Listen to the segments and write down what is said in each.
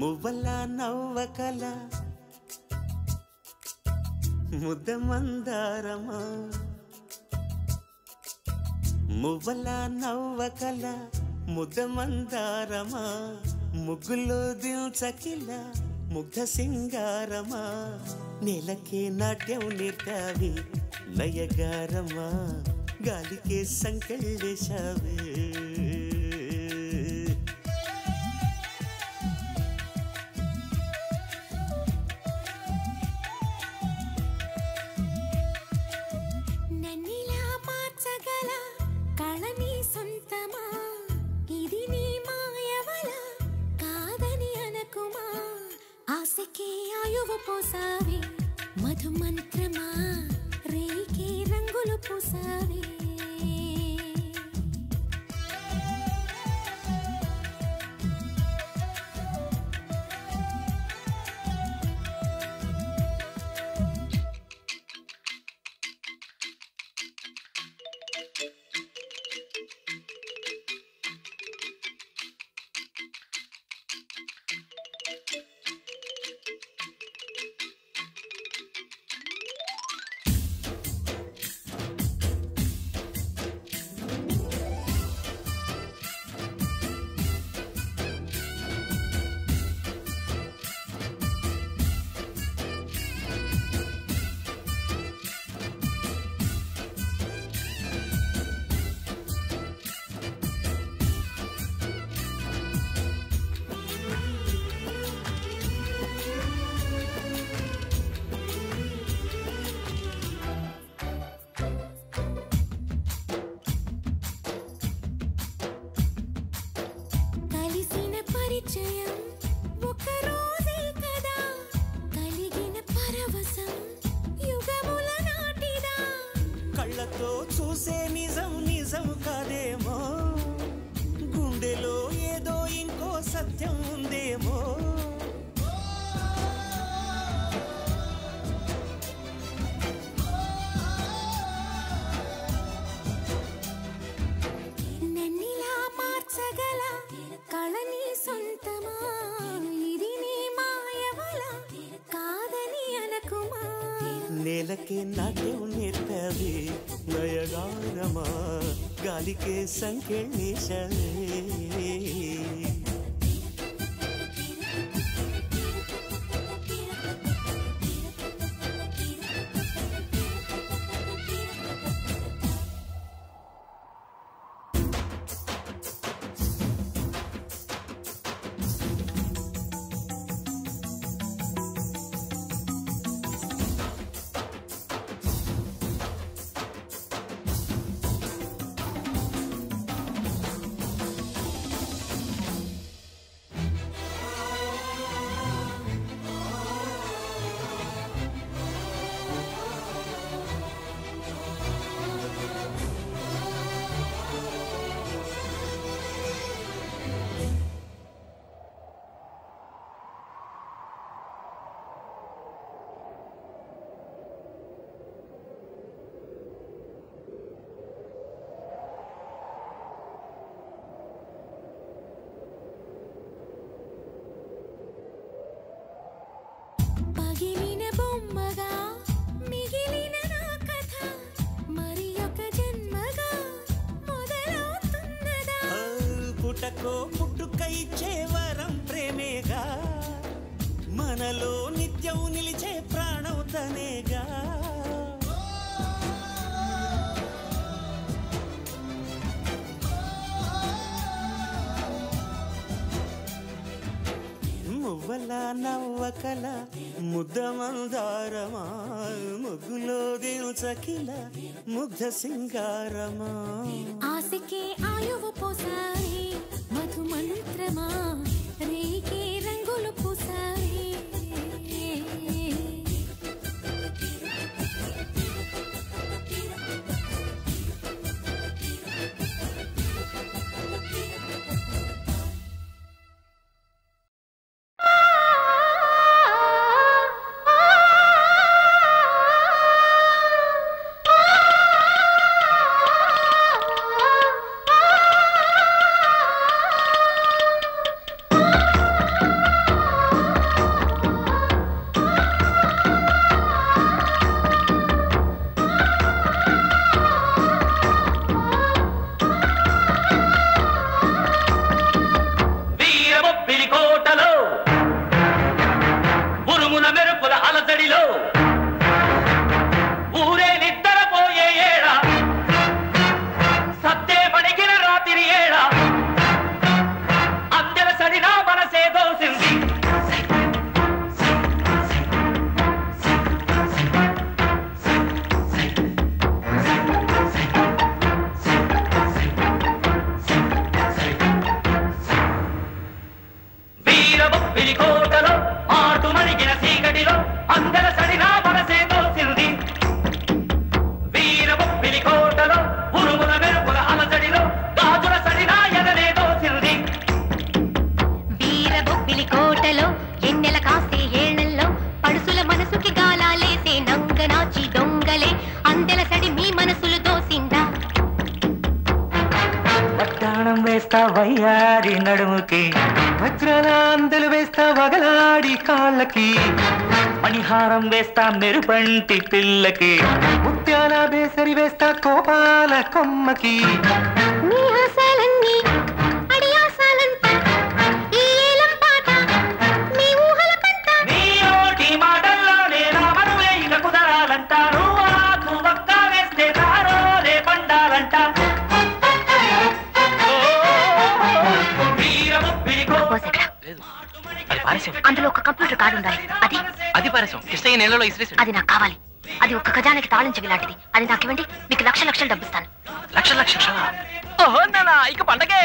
మువ్వల నవ్వకల ముద్ద మందారమా మువ్వల నవ్వకల ముద్ద మందారమా ముగ్గులో దిల్చకిల ముగ్ధ సింగారమా నేలకే నాట్యం నేర్పావి నయగారమా గాలికే సంకెళ్ళేశావే పోసావే మధు మంత్రమా రేకే రంగులు పూసావే చూసే నిజం నిజం కాదేమో గుండెలో ఏదో ఇంకో సత్యం ఉందేమో నన్నిలా మార్చగల కళని సొంతమా ఇది నీ మాయవల కాదని అనకుమా నేలకే నాట్యం నేర్పావి నయగారమా గాలికే సంకెళ్ళేశావే పగిలిన బొమ్మగా మిగిలిన నా కథ మరి ఒక జన్మగా మొదలవుతున్నదా పుటకో పుట్టుక ఇచ్చే వరం ప్రేమేగా మనలో నిత్యం నిలిచే ప్రాణం తనేగా మువ్వల నవ్వకల ముద్ద మందారమా ముగ్గులో దిల్చకిల ముగ్ధ సింగారమా ఆశకే ఆయువు పోసావే మధు మంత్రమా రేకే రంగులు పూసావే వడ్డానం వేస్తా వయ్యారి నడుముకి, వజ్రాల అందలు వేస్తా వగలాడి కాళ్ళకి, మణిహారం వేస్తా మెరుపంటి పిల్లకి, ముత్యాల బేసరి వేస్తా కోపాల కొమ్మకి. నీ ఆశలన్నీ అడి ఆశలంట, ఈ ఏలం పాట నీ ఊహల పంట. నీ ఓటి మాటల్లోనే నా మనువే ఇక కుదరాలంటారు, ఆకు ఒక్క వేస్తే నారో రే పండాలంట. అందులో ఒక కంప్యూటర్ కార్డు ఉండాలి. అది పారేసాం. కృష్ణయ్య నీళ్ళలో ఇసిరేసి. అది నాకు కావాలి. అది ఒక్క ఖజానాకి తాళం చెవి లాంటిది. అది నాకు ఇవ్వండి, మీకు లక్షలు డబ్బిస్తాను. లక్ష. ఓహో నానా, ఇక పండగే.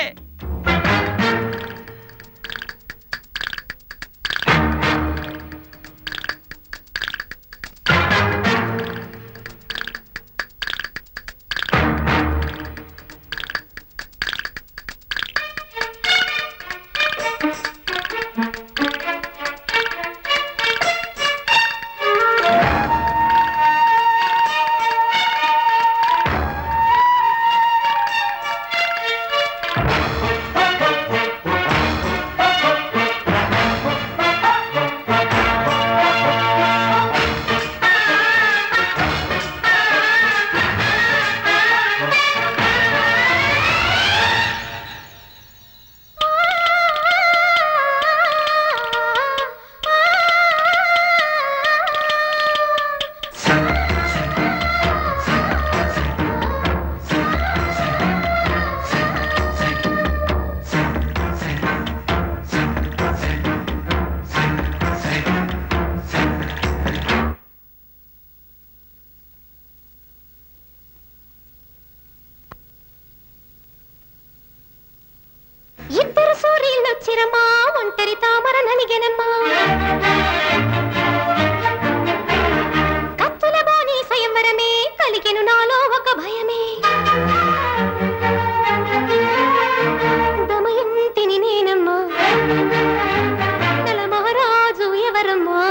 ఇద్దరు సూర్యులొచ్చిరమ్మా, ఒంటరి తామర నలిగెనమ్మా. కత్తుల బోని స్వయంవరమే, కలిగెను నాలో ఒక భయమే. దమయంతిని నేనమ్మా, నల మహారాజు ఎవరమ్మా?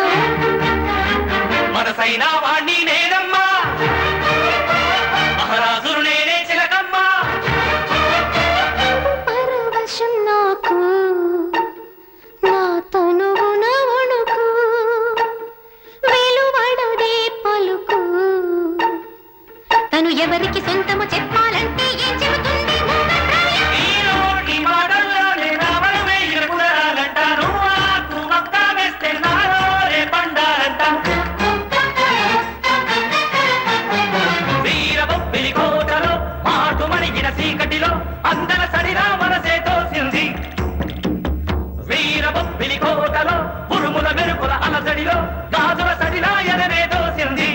మనసైనా వాణ్ణి నేనమ్మా, మహారాజును నేనే చిలకమ్మా. పరవశం నాకు, నా తనువున వణుకు, వెలువడదే పలుకు. తను ఎవరికి సొంతము చెప్పాలంటే ఏం చెబుతుంది మూగప్రాయం? ఈ నోటి మాటల్లోనే నా మనువే ఇక కుదరాలంటారు, ఆకు ఒక్క వేస్తే నారో రే పండాలంట. వీరబొబ్బిలి కోటలో మాటు మణిగిన చీకటిలో అందల సడిరా మనసే తోసింది. వీరబొబ్బిలి కోటలో ఉరుముల మెరుపుల అలసడిలో గాజుల సడిలా ఎదనే తోసింది.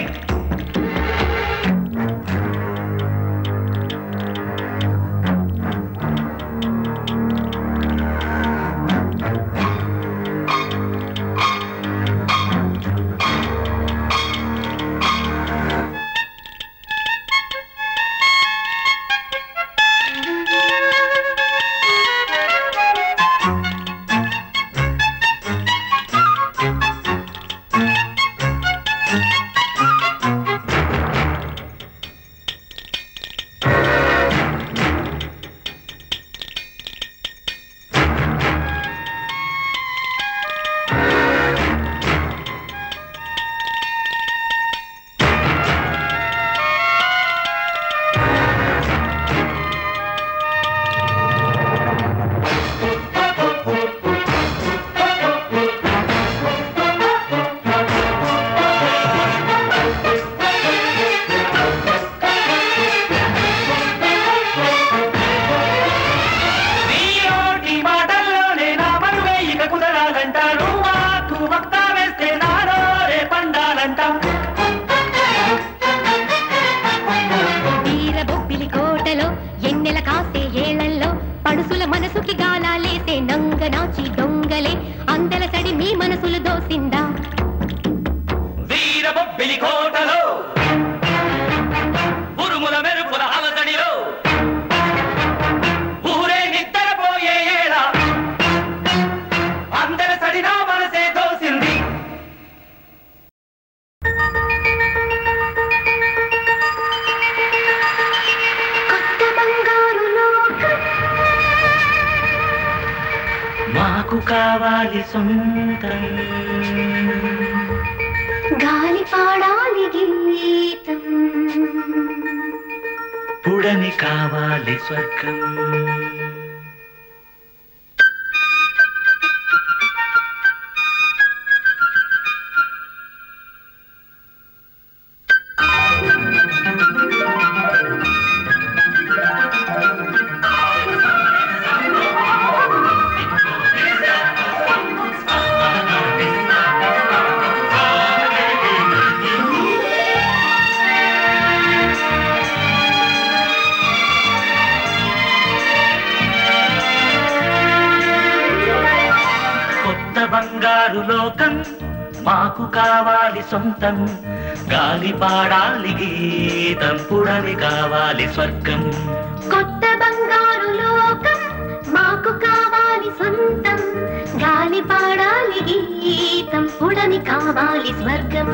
వీరబొబ్బిలి కోటలో ఎన్నెల కాసే ఏళ్లలో పడుసుల మనసుకి గాలాలేసే నంగనాచి దొంగలే అందల సడి మీ మనసులు దోసిందా? వీరబొబ్బిలి కోటలో ఉరుముల మెరుపుల అలసడిలో ఊరే నిద్రపోయే ఏళ అందల సడినా మనసే దోసింది. కొత్త బంగారు లోకం కావాలి సొంతం గాలి పాడాలి గీతం పుడమి కావాలి స్వర్గం బంగారు లోకం మాకు కావాలి సొంతం గాలి పాడాలి గీతం పుడమి కావాలి స్వర్గం కొత్త బంగారు లోకం మాకు కావాలి సొంతం గాలి పాడాలి గీతం పుడమి కావాలి స్వర్గం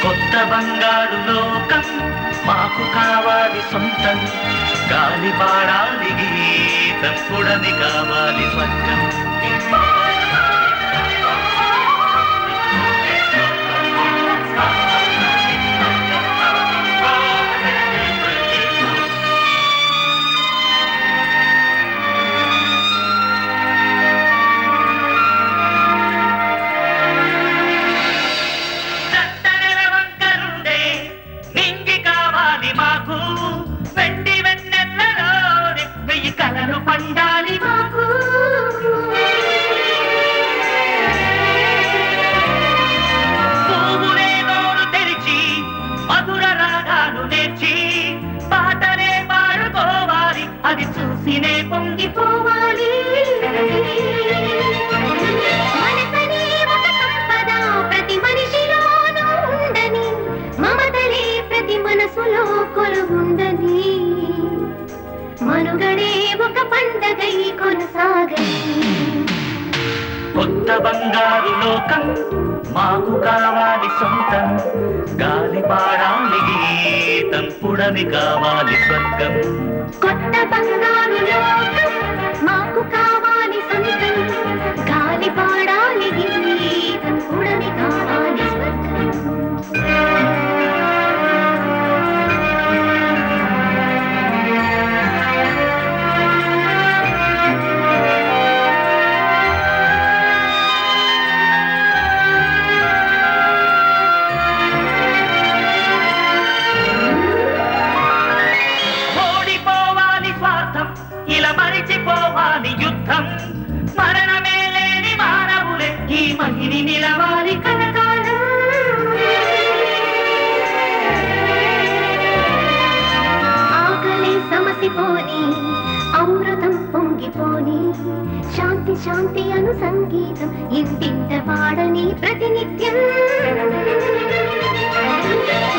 కొత్త బంగారు లోకం మాకు కావాలి సొంతం గాలి పాడాలి గీతం పుడమి కావాలి స్వర్గం పండాలి మాకు పువ్వులే నోరు తెరిచి మధుర రాగాలు నేర్చి పాటలే పాడుకోవాలి అది చూసినే పొంగిపోవాలి మనసనే ఒక సంపద ప్రతి మనిషిలోనూ ఉండని మమతలే ప్రతి మనసులో కొలువుందని మనుగడే ఒక పండగై కొనసాగని కొత్త బంగారు లోకం మాకు కావాలి సొంతం గాలి పాడాలి గీతం పుడమి కావాలి స్వర్గం కొత్త బంగారు లోకం మాకు కావాలి సొంతం గాలి పాడాలి గీతం పుడమి కావాలి స్వర్గం మరిచిపోవాలి యుద్ధం మరణమే లేని మానవులే ఈ మహిని నిలవాలి కనకాలం ఆకలి సమసిపోని అమృతం పొంగిపోని శాంతి శాంతి అను సంగీతం ఇంటింట పాడని ప్రతినిత్యం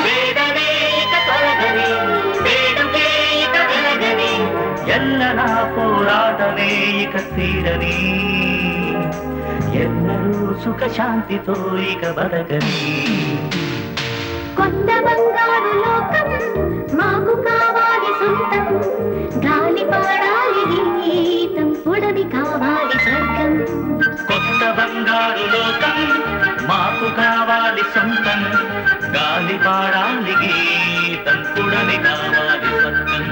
వేదనే ఇక తొలగని వేడుకే ఇక వెలగని ఎల్లనా పోరాటమే ఇక తీరని ఎన్నరూ సుఖ శాంతితో ఇక బతకని కొత్త బంగారు లోకం మాకు కావాలి సొంతం గాలి పాడాలి గీతం పుడమి కావాలి స్వర్గం కొత్త బంగారు లోకం మాకు కావాలి సొంతం గాలి పాడాలి గీతం పుడమి కావాలి స్వర్గం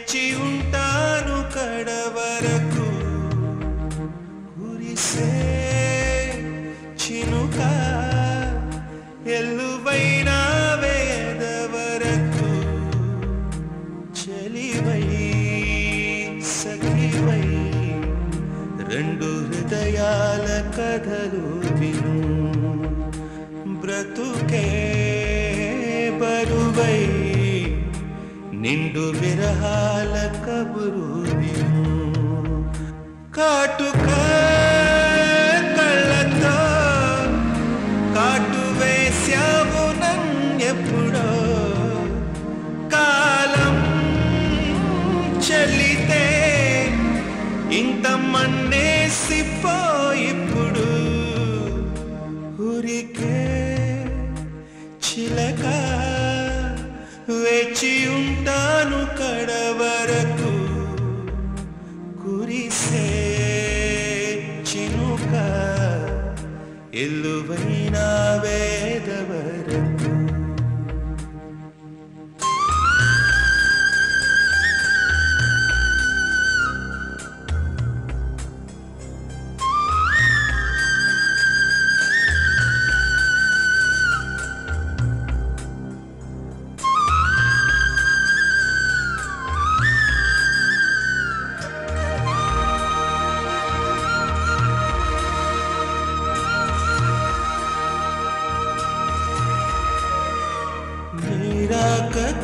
వేచి ఉంటాను కడవరకు కురిసే చినుక ఎల్లువైన వేదవరకు చెలివై సఖివై రెండు హృదయ నిండు విరహాల కబురు విను కాటుక కళ్ళతో కాటు వేశావు నన్నెప్పుడో కాలం చలితే ఇంత మన్నేసిపోయిప్పుడు ఊరికే చిలక వేచి ఉంటాను కడవరకు కురిసే చినుక ఎల్లువైన వేదవరకు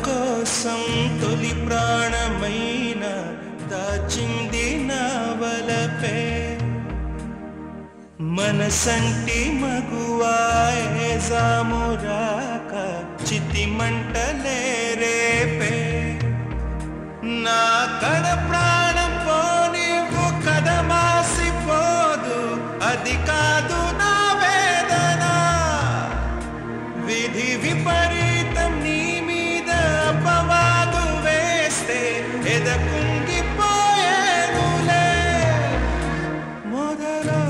కోసం తొలి ప్రాణమైన దాచింది నా వలపే మనసంటి మగువాయే జామురాక చితి మంటలే రేపే నా కడ ప్రాణం పోనివ్వు కదమాసిపోదు అది కాదు నా వేదన విధి విపరీతం నీ మీద అపవాదు వేస్తే ఎదకుంగిపోయేనులే మొదలో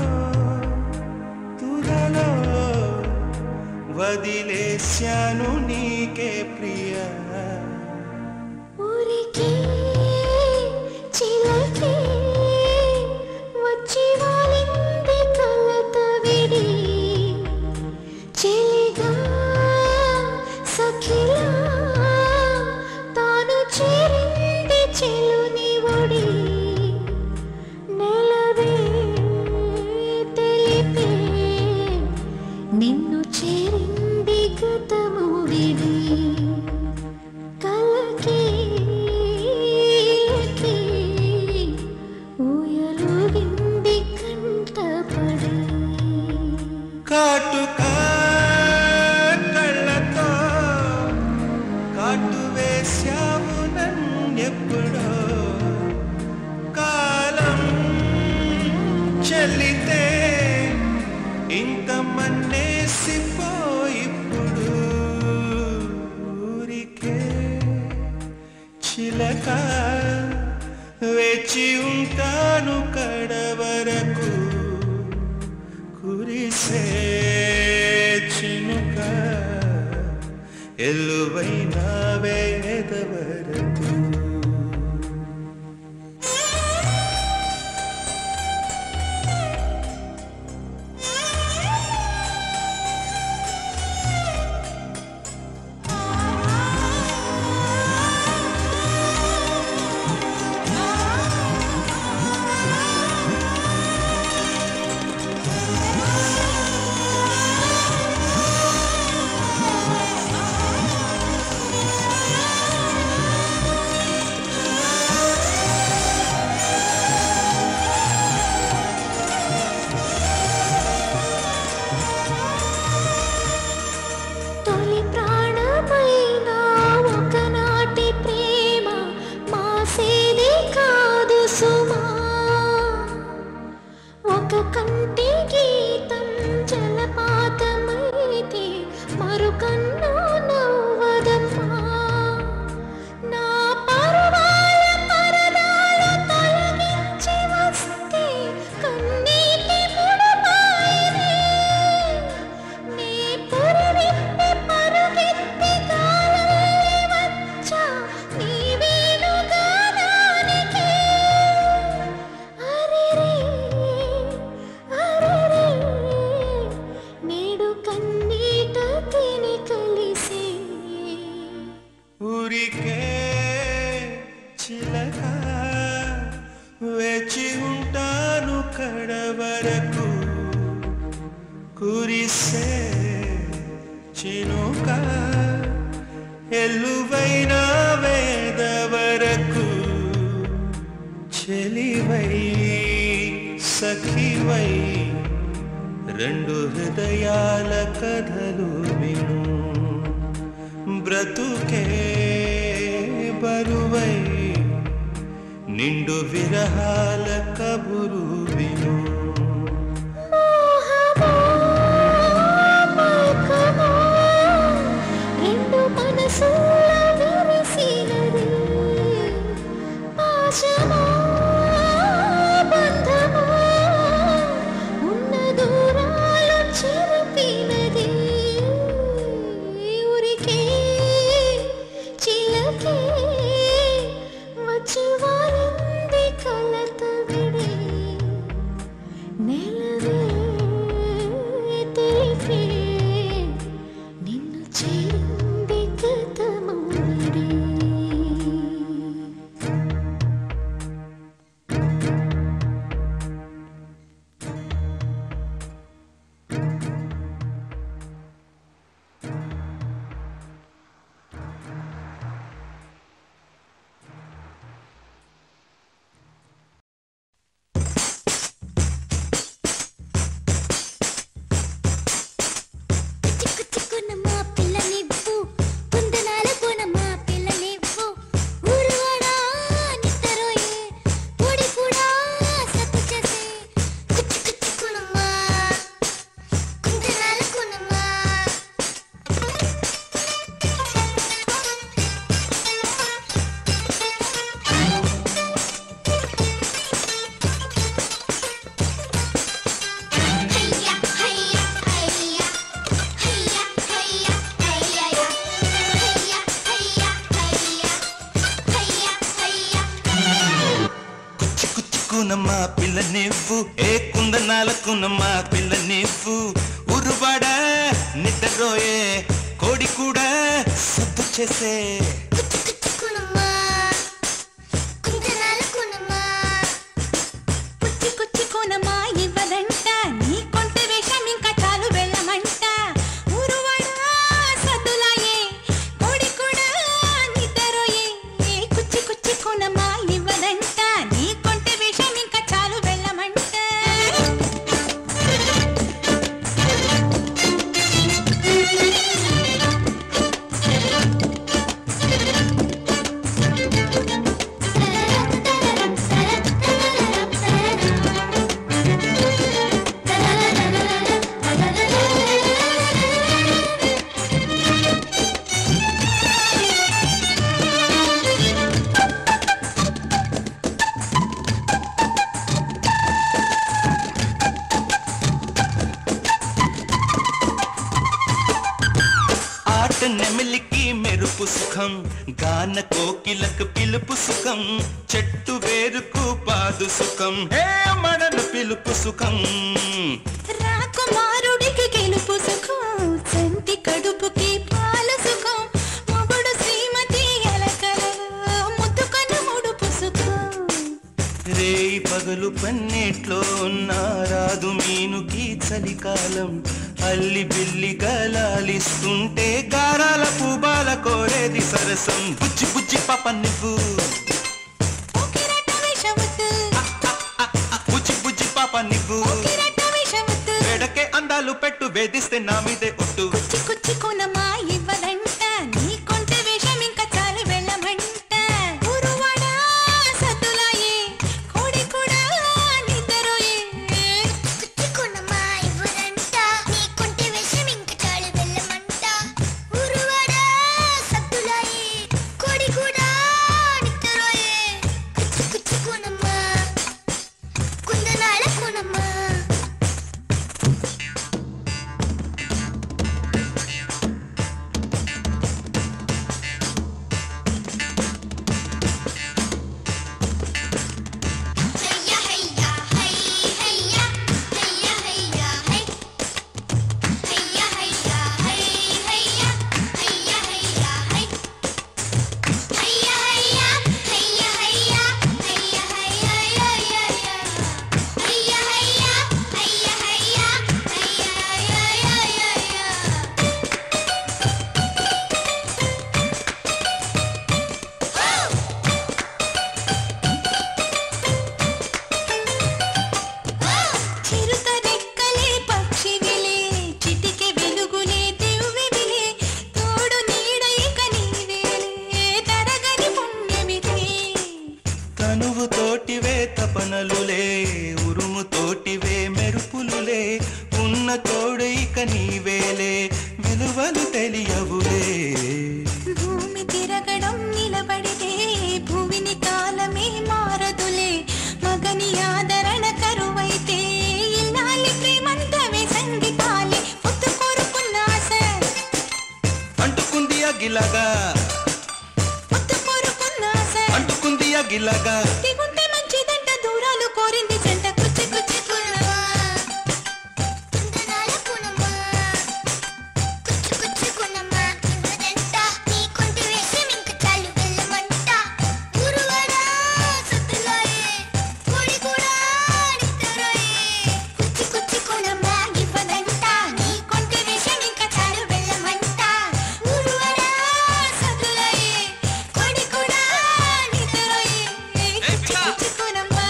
తుదలో వదిలేశాను నీకే ప్రియా ఊరికే చిలకే వచ్చి వాలింది కలత విడి చెలిగా సఖిలా తాను చేరింది చెలుని ఒడి నెలవే తెలిపే నిన్ను చేరింది గతము విడి కలకి ఊయలుగింది కంటపడి కాటుక కళ్ళతో కాటు వేశావు నన్నెప్పుడో కాలం చెల్లితే ఇంత మన్నేసిపోయిప్పుడు ఊరికే చిలక వేచి ఉంటాను కడవరకు కురిసే చినుక ఎల్లువైన వేదవరకు తొలి ప్రాణమైన ఒకనాటి ప్రేమ మాసేది కాదు సుమా ఒక కంటి గీతం జలపాతమైతే మరుకన్ను నవ్వదమ్మా నా పర్వాల పరదాలు తొలగించి వస్తే కన్నీటి ముడపాయనే నీ పురివిప్పి పరుగెత్తి గాలల్లి వచ్చా నీ వేణుగానానికి అరెరే అరెరే నేడు కన్నీట తిని కలిసి ఊరికే చిలక వేచి ఉంటాను కడవరకు కురిసే చినుక ఎల్లువైన వేద రెండు హృదయాల కథలు విను బ్రతుకే బరువై నిండు విరహాల కబురు విను కునమ్మా పిల్ల నివ్వు ఏ కుందనాలకునమ్మా పిల్ల నివ్వు ఉరువాడ నిద్రరోయే కోడి కూడా సద్దు చేసే నెమిలికి మెరుపు సుఖం గాన కోకిలకు పిలుపు సుఖం చెట్టు వేరుకు పాదు సుఖం హే మనను పిలుపు సుఖం రాకుమారుడికి గెలుపు సుఖం సంటి కడుపుకి పాల సుఖం మొగుడు శ్రీమతి ఎలకలలో ముద్దుకను ముడుపు సుఖం రేయి పగలు పన్నెట్లో రాదు మీనుకి చలికాలం అల్లి బిల్లి గలాలిస్తుంటే గారాల పూబాల కోరేది సరసం బుజ్జి బుజ్జి పాప నువ్వు బుజ్జి బుజ్జి పాప నువ్వు వేడకే అందాలు పెట్టు వేధిస్తే నా మీదే ఒట్టు కంపనలులే ఉరుము తోటివే మెరుపులులే ఉన్న తోడు ఇక నీవేలే విలువలు తెలియవులే భూమి తిరగడం నిలబడితే భూమిని కాలమే మారదులే మగని ఆదరణ కరువైతే ఇల్లాలి ప్రేమంతమే సంగీతాలే పొత్తు కోరుకున్న ఆశ అంటుకుంది అగిలగా పొత్తు కోరుకున్న ఆశ అంటుకుంది అగిలగా దిగుంటే మంచిదంట దూరాలు కోరింది జంట కుచ్చి కుచ్చి కున్నవా కుందనాల కునమా కుచ్చి కుచ్చి కున్నమా కిందదంట నీ కొంటి వేషం ఇంక చాలు వెళ్ళమంట ఊరువాడా సత్తులాయే కోడి కూడా నిద్రరాయే కుచ్చి కుచ్చి కున్నమా ఇవ్వదంట నీ కొంటి వేషం ఇంక చాలు వెళ్ళమంట ఊరువాడా సత్తులాయే కోడి కూడా నిద్రరాయే కుచ్చి కుచ్చి కున్నమా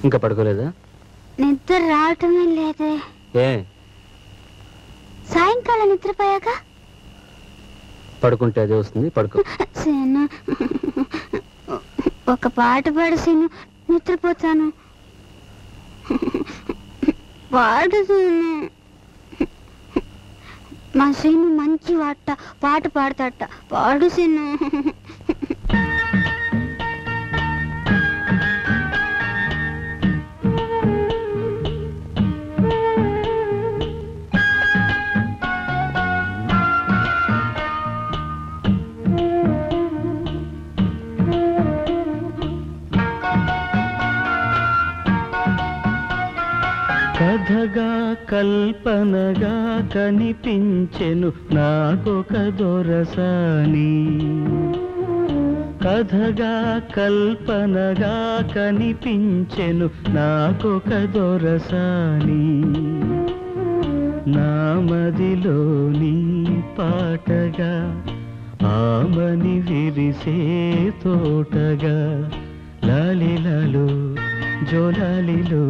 ఇంకా పడుకోలేదా? నిద్ర రావటమే లేదే. ఏ సాయంకాలం నిద్రపోయాక పడుకుంటే అదే వస్తుంది, పడుకో. సీను ఒక పాట పాడు సీను, నిద్రపోతాను. పాడు సీను. మా సీను మంచి పాట పాడతాట, పాడు సీను. కథగా కల్పనగా కనిపించెను నాకొక దొరసాని కథగా కల్పనగా కనిపించెను నాకొక దొరసాని నా మదిలోని పాటగా ఆమని విరిసే తోటగా లాలిలాలు జోలాలిలో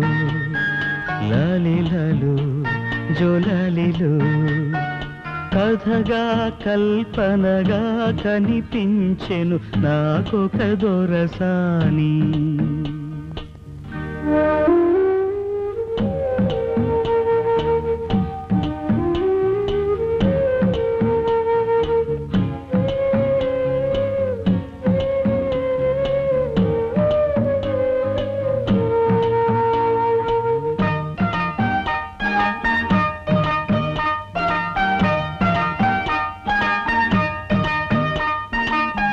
లాలిలాలు జోలాలిలో కథగా కల్పనగా కనిపించెను నాకొక దొరసాని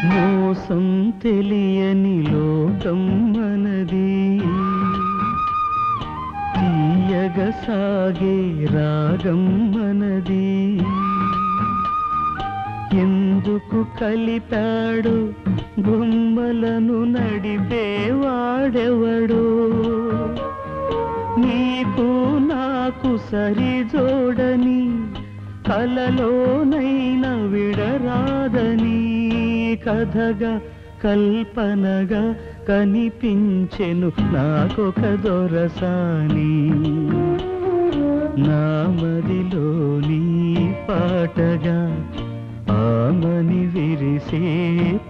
మోసం తెలియని లోకం మనది తీయగా సాగే రాగం మనది ఎందుకు కలిపాడు బొమ్మలను నడిపేవాడెవడు నీకు నాకు సరిజోడని కలలోనైనా విడరాదని కథగా కల్పనగా కనిపించెను నాకొక దొరసాని నా మదిలోని పాటగా ఆమని విరిసే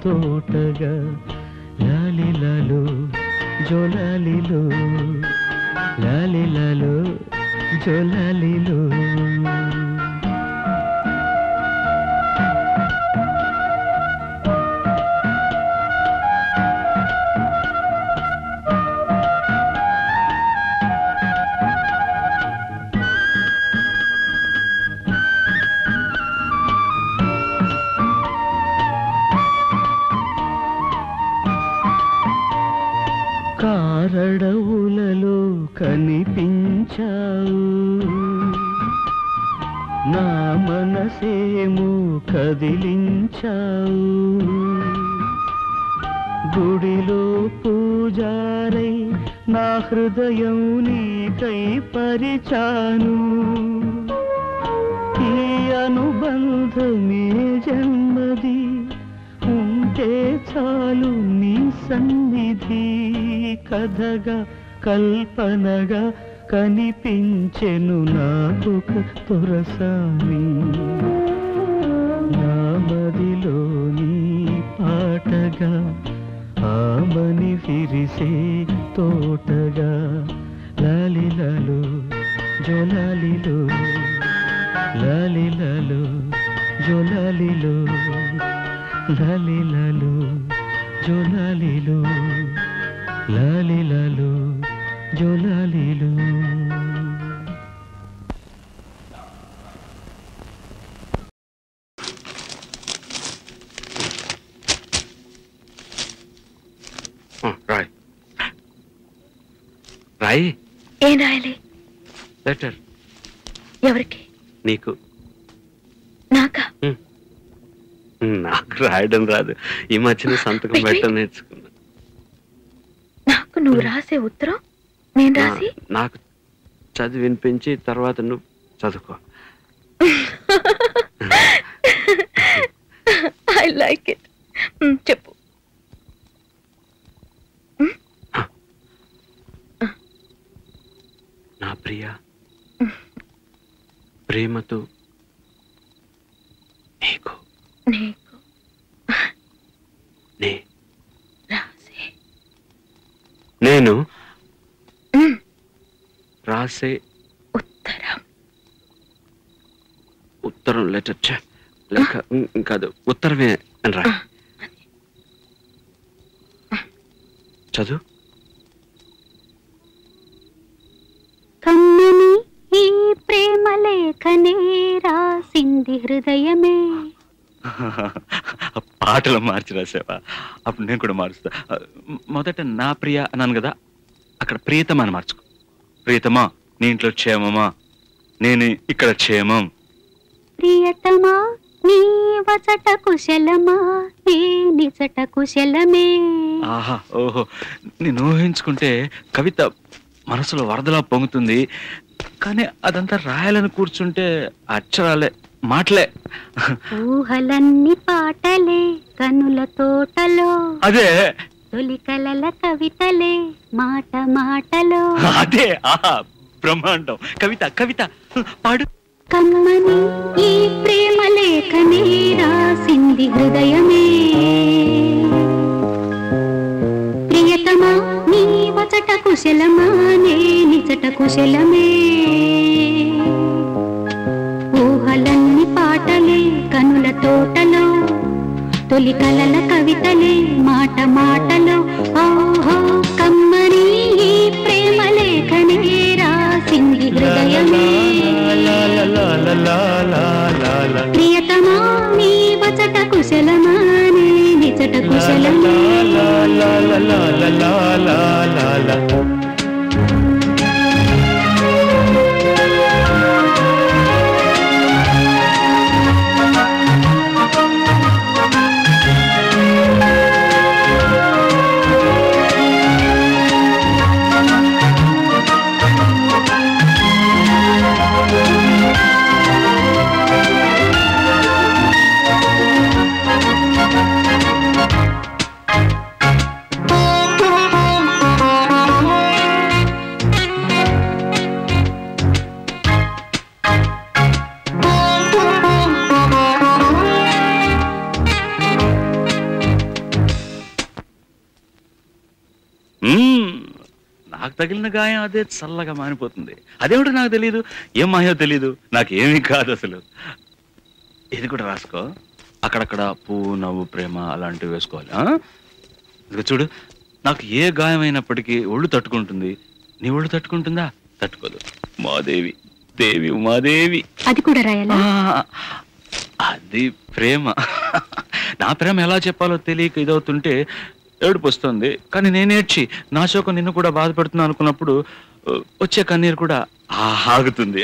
తోటగా లాలిలాలు జోలాలిలో లాలిలాలు జోలాలిలో కారడవులలో కనిపించావు నా మనసేమో కదిలించావు గుడిలో పూజారై నా హృదయం నీకై పరిచాను ఈ అనుబంధమే జన్మది ఉంటే చాలు నీ సన్నిధి కథగా కల్పనగా కనిపించెను నాకొక తొరసాని నా మదిలోని పాటగా ఆమని విరిసే తోటగా లాలిలలో జోలాలిలో లాలిలలో జోలాలిలో లాలిలలో జోలాలిలో లాలిలలో జోలాలిలో రాయ్ రాయ్ ఏం రాయాలి? లెటర్. ఎవరికి? నీకు. నాకా? నాకు రాయడం రాదు. ఈ మధ్యన సంతకం పెట్టడం నేర్చుకున్నా. నాకు నువ్వు రాసే ఉత్తరం నేను రాసి నాకు చదివి వినిపించి తర్వాత నువ్వు చదువుకో. I like it. చెప్పు. నా ప్రియ, ప్రేమతో నీకు నీకు రాసే నేను రాసే ఉత్తరం లెటర్ లేక కాదు ఉత్తరమే అని రా. చదువు. కమ్మని ఈ ప్రేమ లేఖనే రాసింది హృదయమే. పాటలు మార్చి రాసావా? అప్పుడు నేను కూడా మారుస్తా. మొదట నా ప్రియ అన్నాను కదా, అక్కడ ప్రియతమా అని మార్చుకో. ప్రియతమా, నీ ఇంట్లో క్షేమమా? నేను ఇక్కడ క్షేమం. ప్రియతమా నీ వచట కుశలమా, నీ నిచట కుశలమే. ఆహా, ఓహో, నేను ఊహించుకుంటే కవిత మనసులో వరదలా పొంగుతుంది. కానీ అదంతా రాయాలని కూర్చుంటే అక్షరాలే, మాటలే. ఊహలన్నీ పాటలే కనుల తోటలో, అదే తొలి కలల కవితలే మాట మాటలో. అదే, ఆహా, బ్రహ్మాండం. కవిత కవిత పాడు. కమ్మని ఈ ప్రేమ లేఖనే రాసింది హృదయమే. ప్రియతమా నీ వచట కుశలమా, నే నిచట కుశలమే. ఊహలన్నీ పాటలే కనుల తోటలో, తొలి కలల కవితలే మాట మాటలో. ఓహో కమ్మని ఈ ప్రేమ లేఖనే రాసింది హృదయమే. ప్రియతమా నీ వచట కుశలమా, నే నిచట కుశలమే. నాకు తగిలిన గాయం అదే చల్లగా మారిపోతుంది. అదేమిటో నాకు తెలియదు, ఏం మాయో తెలీదు, నాకేమీ కాదు అసలు. ఇది కూడా రాసుకో. అక్కడక్కడ పువ్వు, నవ్వు, ప్రేమ అలాంటివి వేసుకోవాలి. ఇదిగో చూడు, నాకు ఏ గాయమైనప్పటికీ ఒళ్ళు తట్టుకుంటుంది. నీ ఒళ్ళు తట్టుకుంటుందా? తట్టుకోదు. మాదేవి, దేవి ఉమాదేవి. అది కూడా రాయాలా? అది ప్రేమ. నా ప్రేమ ఎలా చెప్పాలో తెలియక ఇదవుతుంటే ఏడుపు వస్తుంది. కానీ నేనేడ్చి నా శోకం నిన్ను కూడా బాధపడుతున్నా అనుకున్నప్పుడు వచ్చే కన్నీరు కూడా ఆగుతుంది.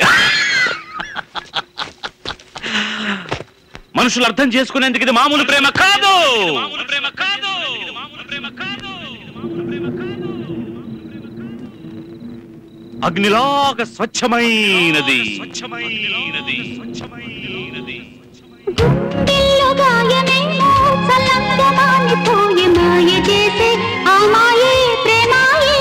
మనుషులు అర్థం చేసుకునేందుకు ఇది మామూలు ప్రేమ కాదు. అగ్నిలాగా స్వచ్ఛమైనది. గుండెల్లో గాయమేమో చల్లంగా మానిపోయే, మాయ చేసే ఆ మాయే ప్రేమాయే.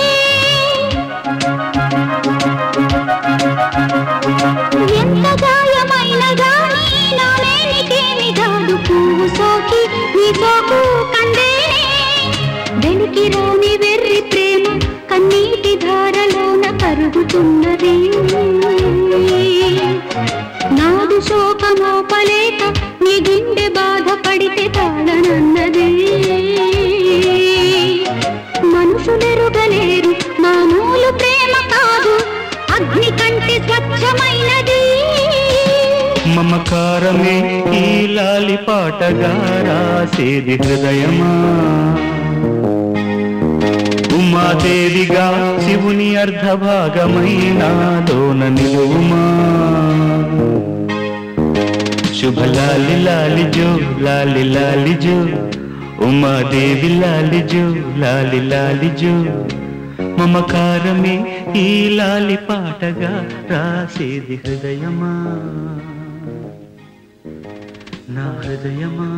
కాచుతున్నది నాదు శోకమోపలేక నీ గుండె బాధపడితే తాళనన్నది మనుషులెరుగలేరు మామూలు ప్రేమ కాదు అగ్ని కంటే స్వచ్ఛమైనది మమకారమే ఈ లాలి పాటగా రాసేది హృదయమా ఉమాదేవిగా శివుని అర్ధభాగమైనాలోన నిలువుమా శుభలాలి లాలిజో లాలి లాలిజో ఉమాదేవి లాలిజో లాలి లాలిజో మమకారమే ఈ లాలి పాటగా రాసేది హృదయమా నా హృదయమా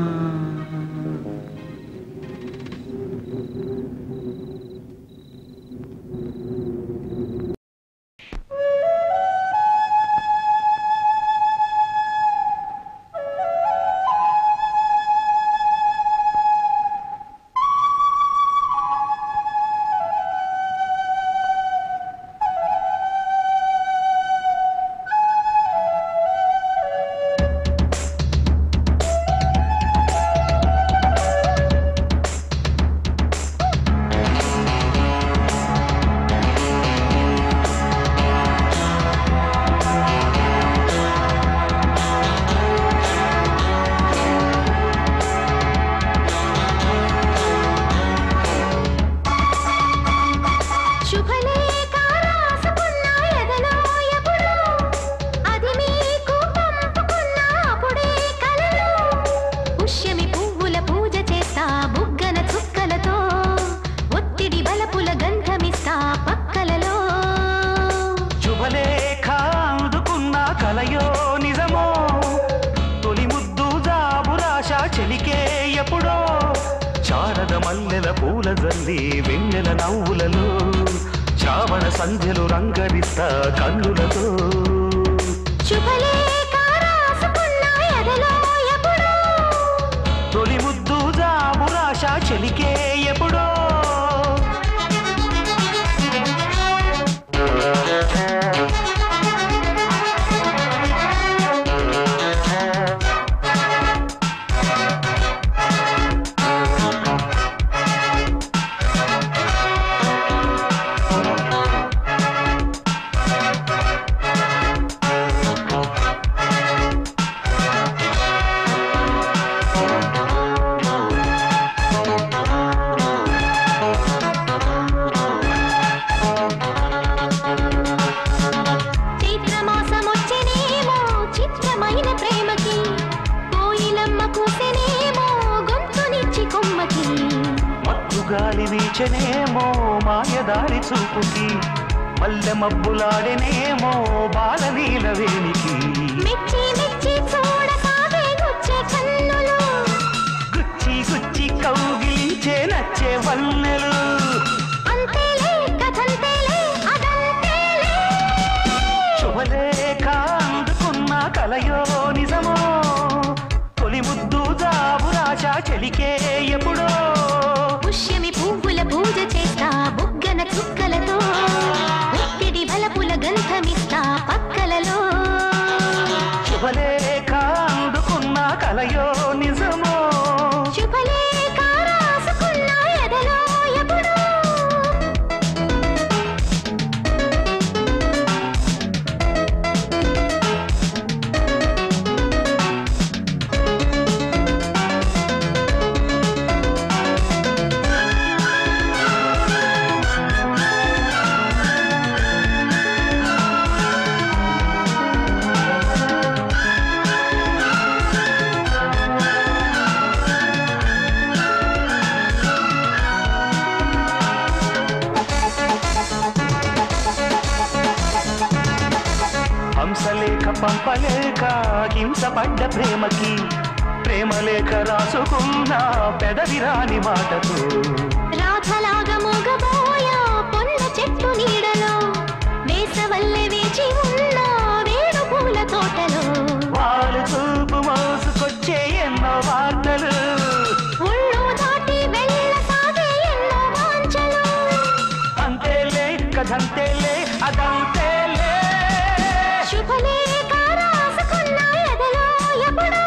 సంధ్యలు రంగరిస్తా కన్నులతో తొలి ముద్దు జాబురాశ చెలికే ఎప్పుడో గాలి వీచనేమో మాయదారి చూపుకి మల్లె మబ్బులాడేనేమో బాల నీలవేణికి గుచ్చి గుచ్చి కౌగిలించే నచ్చే వన్నెలు శుభలేఖ అందుకున్న కలయో నిజమో తొలి ముద్దు జాబురాశ చెలికే ఎప్పుడో పువ్వుల పూజ చేస్తా బుగ్గన చుక్కలతో ఒత్తిడి బలపుల గంధమిస్తా పక్కలలో శుభలేఖ అందుకున్న కలయో నిజమో శుభలేఖ రాసుకున్న ఎదలో ఎప్పుడో హంసలేఖ పంపలేక హింసపడ్డ ప్రేమకి ప్రేమలేఖ రాసుకున్న పెదవిరాని మాటతో రాధలాగా మోగబోయా పొన్న చెట్టు నీడలో వేసవల్లే వేచి ఉన్న వేణు పూల తోటలో వాళ్ళు చూపు మోసుకొచ్చే ఎన్నో వార్తలు ఒళ్ళు దాటి వెళ్ళసాగే ఎన్నో వాంఛలు అంతేలే కథంతేలే కాదంతేలే శుభలేఖ రాసుకున్నా ఎదలో ఎప్పుడో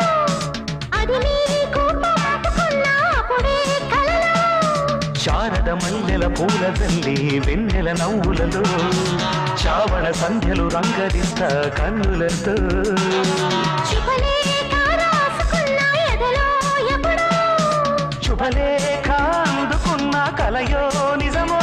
అది నీకు పాపుకున్నా అప్పుడే కలలో శారద మల్లెల పూల జల్లి వెన్నెల నవ్వులలో చావణ సంధ్యలు రంగరిస్తా కన్నులతో శుభలేఖ రాసుకున్నా ఎదలో ఎప్పుడో శుభలేఖ అందుకున్న కలయో నిజమో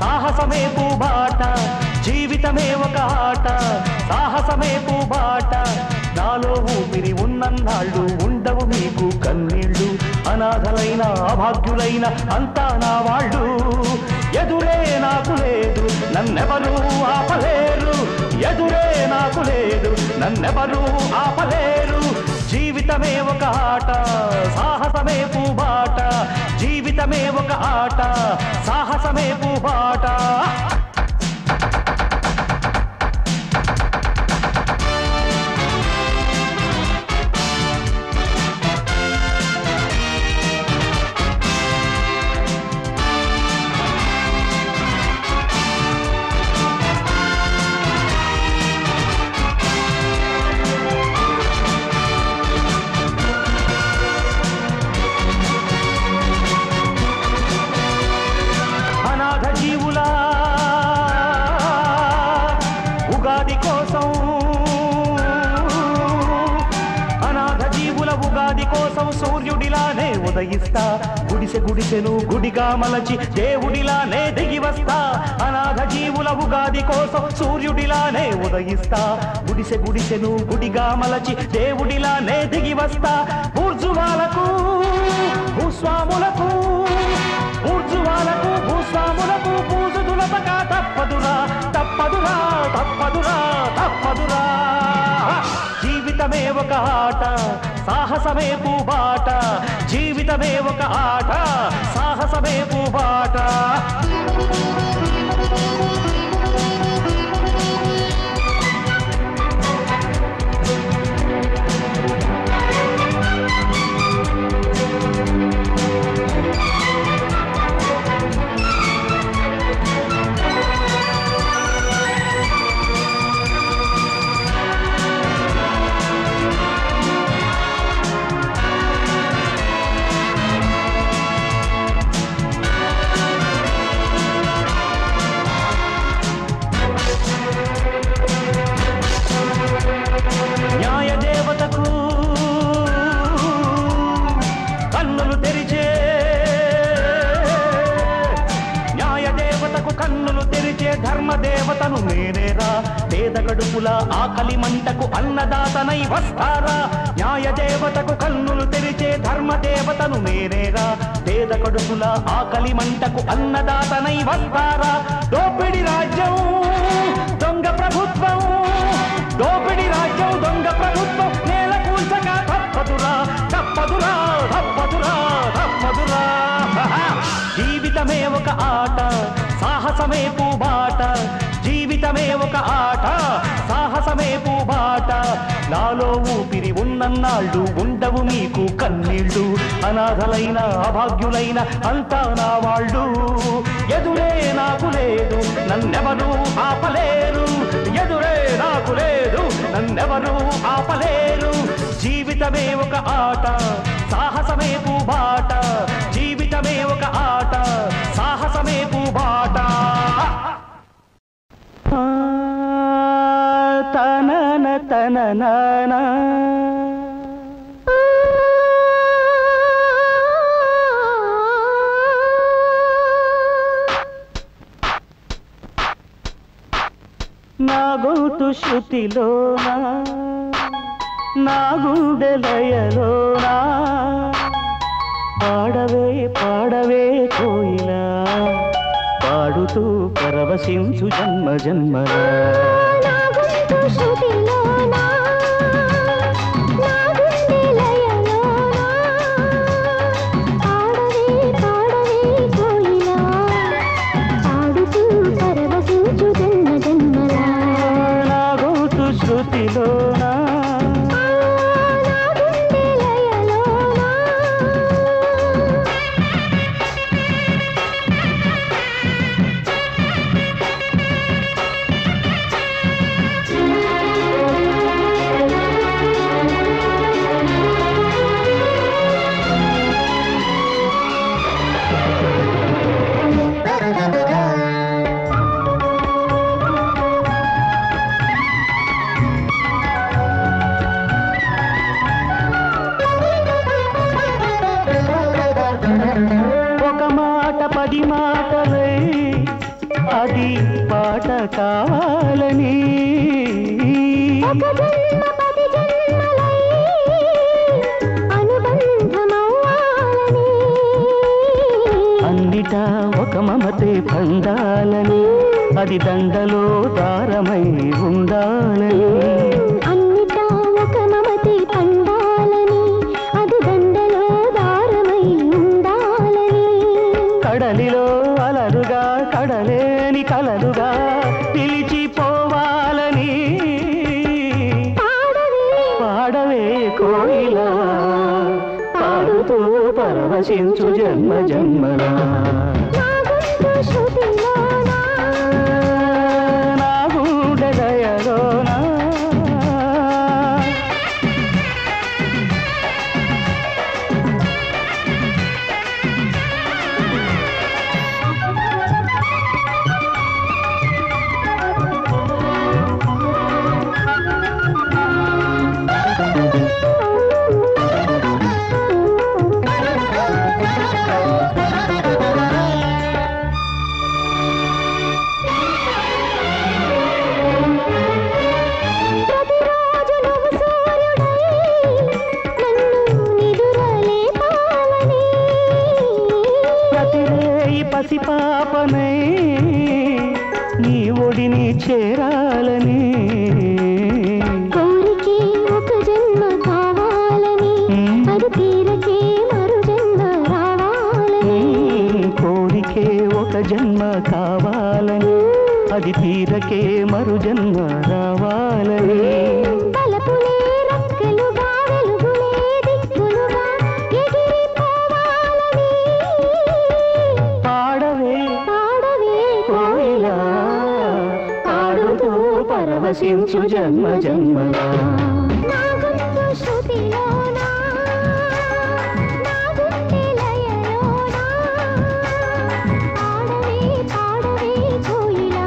సాహసమే పూబాట జీవితమే ఒక ఆట సాహసమే పూబాట నాలో ఊపిరి ఉన్నన్నాళ్ళు ఉండవు మీకు కన్నీళ్ళు అనాథలైన అభాగ్యులైన అంతా నా వాళ్ళు ఎదురే నాకు లేదు నన్నెవరూ ఆపలేరు ఎదురే నాకు లేదు నన్నెవరూ ఆపలేరు జీవితమే ఒక ఆట సాహసమే పూబాట జీవితమే ఒక ఆట సాహసమే పూబాట సూర్యుడిలానే ఉదయిస్తా గుడిసె గుడిసెను గుడిగా మలచి దేవుడిలానే దిగి వస్తా అనాథ జీవుల ఉగాది కోసం సూర్యుడిలానే ఉదయిస్తా గుడిసె గుడిసెను గుడిగా మలచి దేవుడిలానే దిగి వస్తా ఊర్జువాలకు భూస్వాములకు ఊర్జువాలకు భూస్వాములకు పూజుదులపక తప్పదురా తప్పదురా తప్పదురా తప్పదురా జీవితమే ఒక ఆట సాహసమే పూబాట జీవితమే ఒక ఆట సాహసమే పూబాట ధర్మదేవతను నేనేరా పేద కడుపుల ఆకలి మంటకు అన్నదాతనై వస్తారా న్యాయదేవతకు కన్నులు తెరిచే ధర్మదేవతను నేనేరా పేద కడుపుల ఆకలి మంటకు అన్నదాతనై వస్తారా దోపిడి రాజ్యం దొంగ ప్రభుత్వం దోపిడి రాజ్యం దొంగ ప్రభుత్వం నేల కూల్చగా తప్పదురా తప్పదురా తప్పదురా తప్పదురా జీవితమే ఒక ఆట సాహసమే పూబాట జీవితమే ఒక ఆట సాహసమే పూబాట నాలో ఊపిరి ఉన్నన్నాళ్ళు ఉండవు మీకు కన్నీళ్ళు అనాథలైన అభాగ్యులైన అంతా నా వాళ్ళు ఎదురే నాకు లేదు నన్నెవరూ ఆపలేరు ఎదురే నాకు లేదు నన్నెవరూ ఆపలేరు జీవితమే ఒక ఆట సాహసమే పూబాట జీవితమే ఒక ఆట సాహసమే పూబాట తనన తననా నా గొంతు శృతిలోనా నా గుండె లయలోనా పాడవే పాడవే కోయిలా పాడుతూ పరవశించు జన్మ జన్మల నా గొంతు శృతిలోనా, నా గుండె లయలోనా, పాడవే పాడవే కోయిలా, పాడుతూ పరవశించు జన్మ జన్మల నా గొంతు శృతిలోనా నా గుండె లయలోనా. ఒక మాట 10 మాటలై అది పాట కావాలని ఒక జన్మ 10 జన్మలై అనుబంధమవ్వాలని, అన్నిటా ఒక మమతే పండాలని అది దండలో దారమై ఉండాలని అన్నిటా ఒక మమతే పండాలని, అది దండలో దారమై ఉండాలని. కడలిలో అలలుగా కడలేని కలలుగా పిలిచిపోవాలని పాడవే కోయిలా, పాడుతూ పరవశించు జన్మ జన్మల నా గొంతు శృతిలోనా, నా గుండె దయలోనా ప్రతిరోజు నువ్వు సూర్యుడై నన్ను నిదురలేపాలని, ప్రతిరేయి పసిపాపనై నీ ఒడిని చేరాలని కోరికే ఒక జన్మ కావాలని, అది తీరకే మరు జన్మ రావాలని, కోరికే ఒక జన్మ కావాలని అది తీరకే మరు జన్మ రావాలని తలపులే రెక్కలుగా వెలుగులే దిక్కులుగా ఎగిరిపోవాలని, పాడవే పాడవే కోయిలా, పాడుతూ పరవశించు జన్మ జన్మల నా గొంతు శృతిలోనా, నా గుండె లయలోనా, పాడవే పాడవే కోయిలా,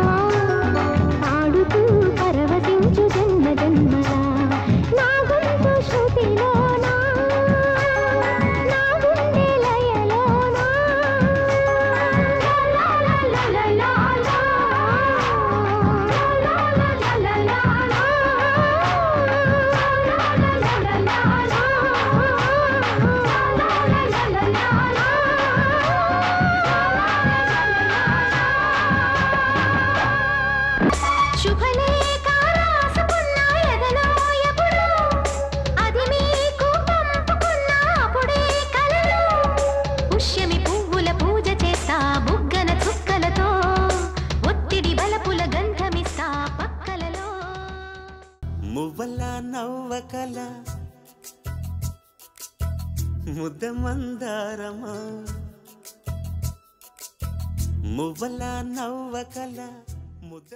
పాడుతూ పరవశించు జన్మ జన్మల నా గొంతు శృతిలోనా, నా గుండె లయలోనా. లా లా లా లా లా లా, లా లా లా లా లా. శుభలేఖ రాసుకున్న ఎదలో ఎప్పుడు, అది మీకు పంపుకున్న అప్పుడే కలలో, పుష్యమి పువ్వుల పూజ చేస్తా బుగ్గన చుక్కలతో, ఒత్తిడి బలపుల గంధమిస్తా పక్కలలో. మువ్వల నవ్వకల ముద్ద మందారమా, మువ్వల నవ్వకల ముద్ద